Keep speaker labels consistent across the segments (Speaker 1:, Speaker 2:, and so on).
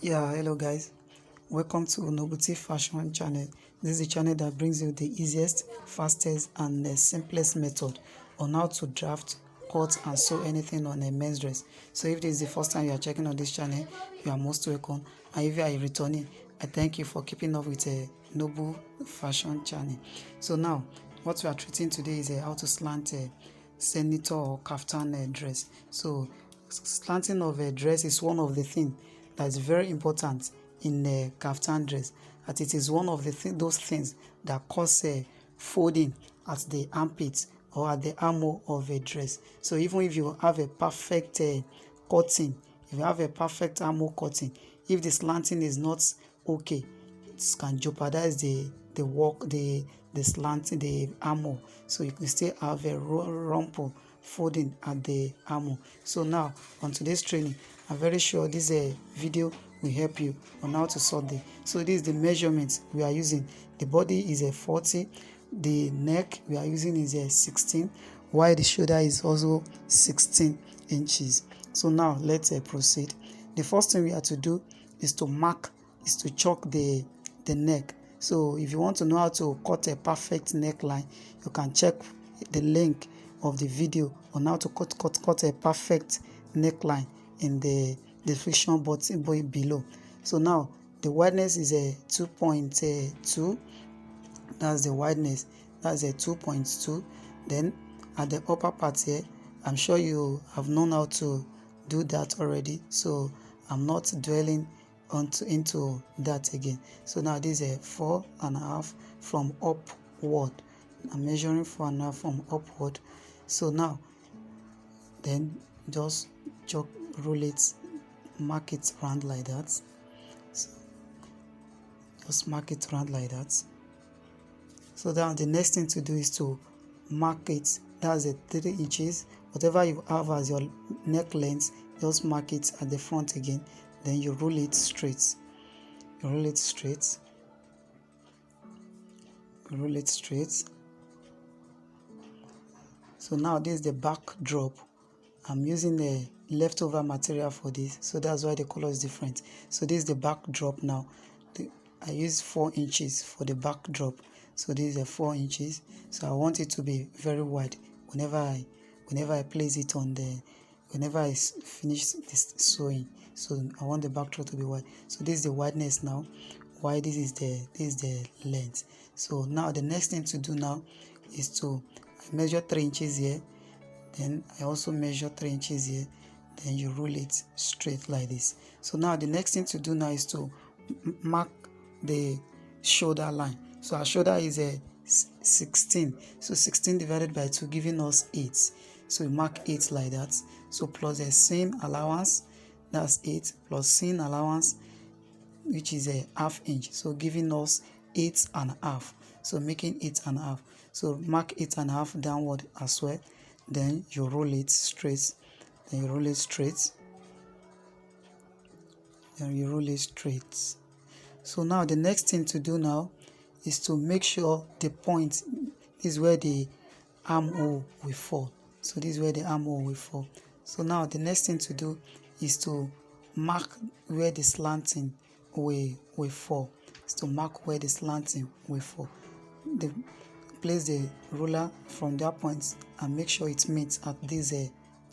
Speaker 1: Yeah, hello guys, welcome to Nobuti Fashion channel. This is the channel that brings you the easiest, fastest and simplest method on how to draft, cut and sew anything on a men's dress. So if this is the first time you are checking on this channel, you are most welcome, and if you are returning, I thank you for keeping up with a Nobu Fashion channel. So now what we are treating today is how to slant a senator or kaftan dress. So slanting of a dress is one of the things that is very important in a kaftan dress, as it is one of the those things that cause folding at the armpits or at the armhole of a dress. So even if you have a perfect cutting, if you have a perfect armhole cutting, if the slanting is not okay, it can jeopardize the work, the slanting, the armhole. So you can still have a rumple folding at the armhole. So now on today's training, I'm very sure this video will help you on how to sort this. So this is the measurements we are using. The body is a 40, the neck we are using is a 16, while the shoulder is also 16 inches. So now let's proceed. The first thing we have to do is to mark, is to chalk the neck. So if you want to know how to cut a perfect neckline, you can check the link of the video on how to cut a perfect neckline in the description box below. So now the wideness is a 2.2. That's the wideness. That's a 2.2. Then at the upper part here, I'm sure you have known how to do that already, so I'm not dwelling into that again. So now this is a 4.5 from upward. I'm measuring 4.5 from upward. So now then just roll it, mark it round like that. So just mark it round like that. So now the next thing to do is to mark it. That's a 3 inches. Whatever you have as your neck length, just mark it at the front again. Then you roll it straight. You roll it straight. You roll it straight. So now this is the back drop. I'm using the leftover material for this, so that's why the color is different. So this is the back drop now. I use 4 inches for the back drop. So this is a 4 inches. So I want it to be very wide whenever I place it on the, whenever I finish this sewing. So I want the back drop to be wide. So this is the wideness now. Why this is the length. So now the next thing to do now is to measure 3 inches here. Then I also measure 3 inches here. Then you roll it straight like this. So now the next thing to do now is to mark the shoulder line. So our shoulder is a 16. So 16 divided by 2 giving us 8. So we mark 8 like that. So plus a seam allowance, that's 8, plus seam allowance, which is a half inch. So giving us 8.5. So making 8.5. So mark 8.5 downward as well. Then you roll it straight. Then you roll it straight. Then you roll it straight. So now the next thing to do now is to make sure the point is where the armhole will fall. So this is where the armhole will fall. So now the next thing to do is to mark where the slanting will fall. Is to mark where the slanting will fall. Place the ruler from that point and make sure it meets at this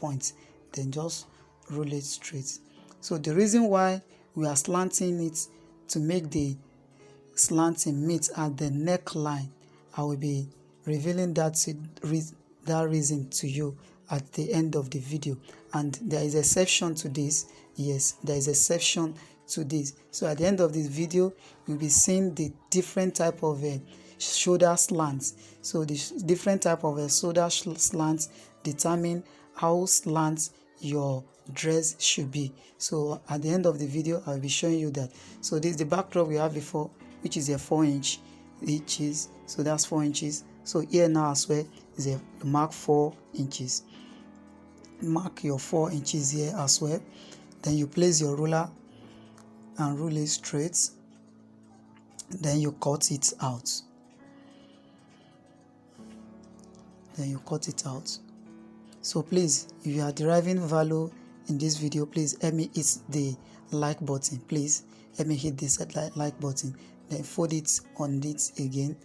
Speaker 1: point. Then just roll it straight. So the reason why we are slanting it to make the slanting meet at the neckline, I will be revealing that reason to you at the end of the video. And there is a exception to this. Yes, there is a exception to this. So at the end of this video, you'll be seeing the different type of shoulder slants. So the different type of shoulder slants determine how slant your dress should be. So at the end of the video, I'll be showing you that. So this is the back drop we have before, which is a 4 inches. So that's 4 inches. So here now as well is a mark 4 inches. Mark your 4 inches here as well. Then you place your ruler and roll it straight. Then you cut it out. Then you cut it out. So please, if you are deriving value in this video, please help me hit the like button. Please help me hit this like button, then fold it on it again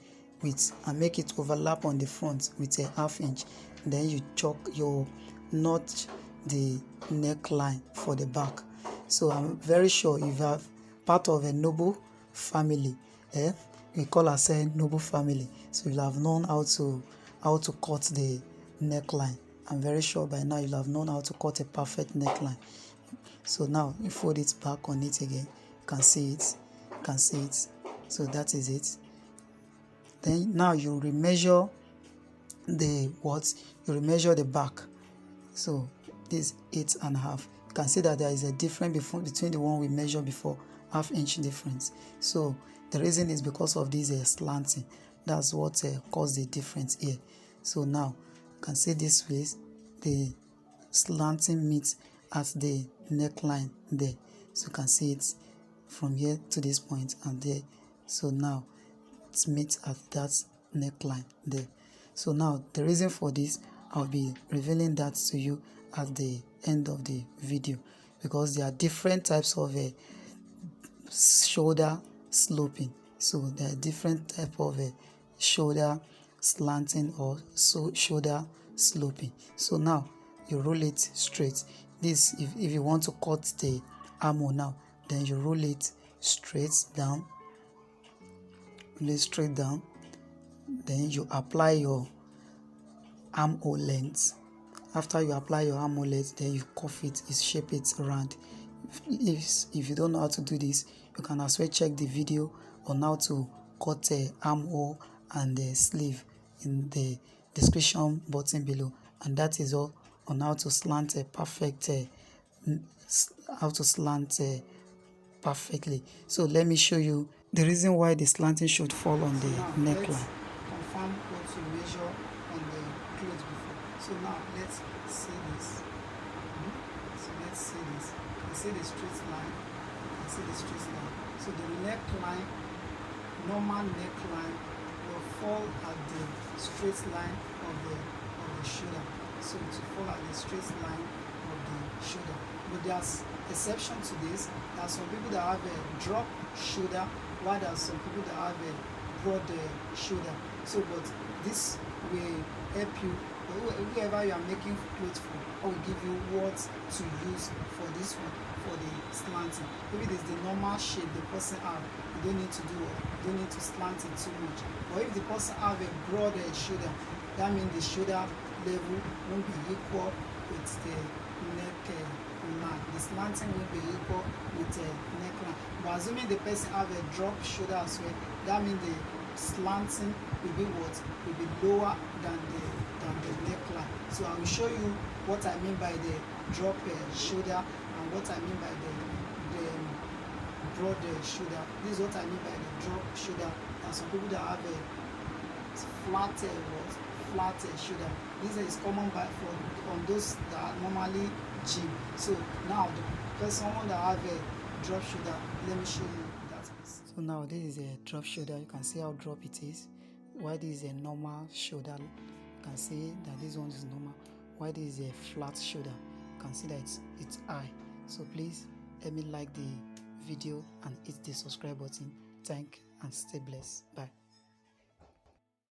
Speaker 1: and make it overlap on the front with a 1/2 inch. Then you notch the neckline for the back. So I'm very sure if you have part of a noble family, we call ourselves noble family, so you'll have known how to cut the neckline. I'm very sure by now you'll have known how to cut a perfect neckline. So now you fold it back on it again. You can see it, so that is it. Then now you remeasure the back. So this 8.5. You can see that there is a difference between the one we measured before, 1/2 inch difference. So the reason is because of this slanting. That's what caused the difference here. So now you can see this place, the slanting meets at the neckline there. So you can see it from here to this point and there. So now it meets at that neckline there. So now the reason for this, I'll be revealing that to you at the end of the video, because there are different types of shoulder sloping. So there are different type of shoulder slanting or shoulder sloping. So now you roll it straight. This, if you want to cut the armhole now, then you roll it straight down, then you apply your armhole length. After you apply your armhole length, then you cuff it, shape it round. If you don't know how to do this, you can as well check the video on how to cut the armhole and the sleeve in the description button below, and that is all on how to slant perfectly. So let me show you the reason why the slanting should fall on the neckline. Confirm what you measure on the clothes before. So now let's see this. So let's see this. You see the straight line. So the neckline, normal neckline, will fall at the straight line of the shoulder. So it will fall at the straight line of the shoulder. But there's exception to this. There are some people that have a drop shoulder, while there are some people that have a broad shoulder. So, but this will help you, whoever you are making clothes for, I will give you what to use for this one, for the slanting. Maybe it is the normal shape the person have, you don't need to slant it too much. Or if the person have a broad shoulder, that means the shoulder level won't be equal with the neckline. The slanting won't be equal with the neckline. But assuming the person have a drop shoulder as well, that means the slanting will be lower than the neckline. So I will show you what I mean by the drop shoulder and what I mean by the broad shoulder. This is what I mean by the drop shoulder. And some people that have a flat shoulder. This is common on those that are normally gym. So now someone that have a drop shoulder, let me show you that. So now this is a drop shoulder. You can see how drop it is. Why this is a normal shoulder, you can see that this one is normal. Why this is a flat shoulder, you can see that it's high. So please help me like the video and hit the subscribe button. Thank and stay blessed. Bye.